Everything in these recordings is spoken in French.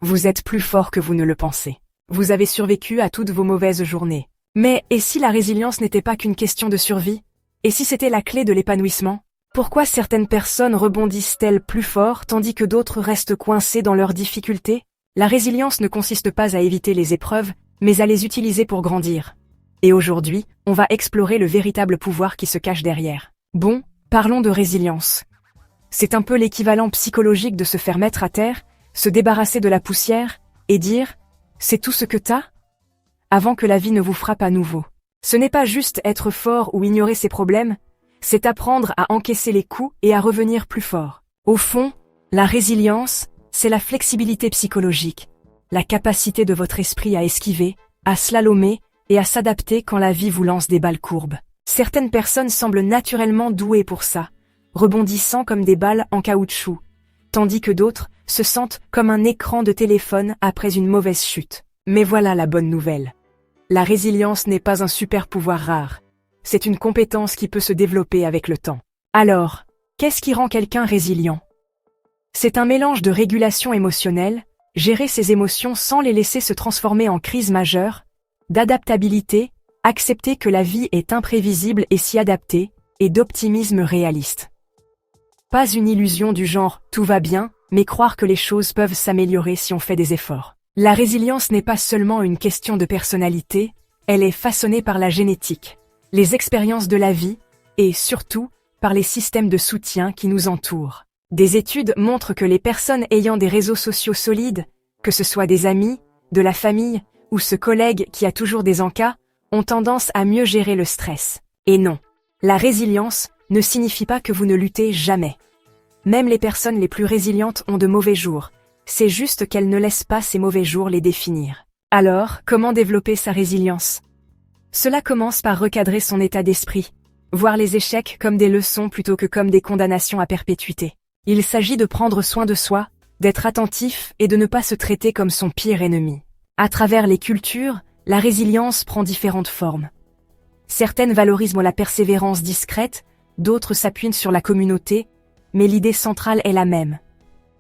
Vous êtes plus fort que vous ne le pensez. Vous avez survécu à toutes vos mauvaises journées. Mais, et si la résilience n'était pas qu'une question de survie? Et si c'était la clé de l'épanouissement? Pourquoi certaines personnes rebondissent-elles plus fort tandis que d'autres restent coincées dans leurs difficultés? La résilience ne consiste pas à éviter les épreuves, mais à les utiliser pour grandir. Et aujourd'hui, on va explorer le véritable pouvoir qui se cache derrière. Bon, parlons de résilience. C'est un peu l'équivalent psychologique de se faire mettre à terre, se débarrasser de la poussière, et dire « c'est tout ce que t'as ?» avant que la vie ne vous frappe à nouveau. Ce n'est pas juste être fort ou ignorer ses problèmes, c'est apprendre à encaisser les coups et à revenir plus fort. Au fond, la résilience, c'est la flexibilité psychologique, la capacité de votre esprit à esquiver, à slalomer et à s'adapter quand la vie vous lance des balles courbes. Certaines personnes semblent naturellement douées pour ça, rebondissant comme des balles en caoutchouc, tandis que d'autres se sentent comme un écran de téléphone après une mauvaise chute. Mais voilà la bonne nouvelle. La résilience n'est pas un super pouvoir rare. C'est une compétence qui peut se développer avec le temps. Alors, qu'est-ce qui rend quelqu'un résilient? C'est un mélange de régulation émotionnelle, gérer ses émotions sans les laisser se transformer en crise majeure, d'adaptabilité, accepter que la vie est imprévisible et s'y adapter, et d'optimisme réaliste. Pas une illusion du genre « tout va bien », mais croire que les choses peuvent s'améliorer si on fait des efforts. La résilience n'est pas seulement une question de personnalité, elle est façonnée par la génétique, les expériences de la vie, et surtout, par les systèmes de soutien qui nous entourent. Des études montrent que les personnes ayant des réseaux sociaux solides, que ce soit des amis, de la famille, ou ce collègue qui a toujours des encas, ont tendance à mieux gérer le stress. Et non, la résilience ne signifie pas que vous ne luttez jamais. Même les personnes les plus résilientes ont de mauvais jours, c'est juste qu'elles ne laissent pas ces mauvais jours les définir. Alors, comment développer sa résilience? Cela commence par recadrer son état d'esprit, voir les échecs comme des leçons plutôt que comme des condamnations à perpétuité. Il s'agit de prendre soin de soi, d'être attentif et de ne pas se traiter comme son pire ennemi. À travers les cultures, la résilience prend différentes formes. Certaines valorisent la persévérance discrète, d'autres s'appuient sur la communauté, mais l'idée centrale est la même.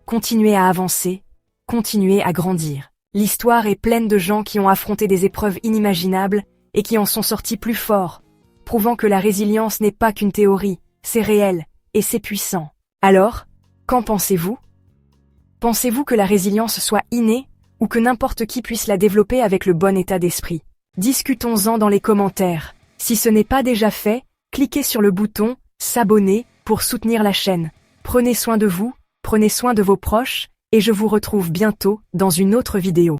Continuer à avancer, continuer à grandir. L'histoire est pleine de gens qui ont affronté des épreuves inimaginables et qui en sont sortis plus forts, prouvant que la résilience n'est pas qu'une théorie, c'est réel et c'est puissant. Alors, qu'en pensez-vous? Pensez-vous que la résilience soit innée ou que n'importe qui puisse la développer avec le bon état d'esprit? Discutons-en dans les commentaires. Si ce n'est pas déjà fait, cliquez sur le bouton « S'abonner » pour soutenir la chaîne. Prenez soin de vous, prenez soin de vos proches, et je vous retrouve bientôt dans une autre vidéo.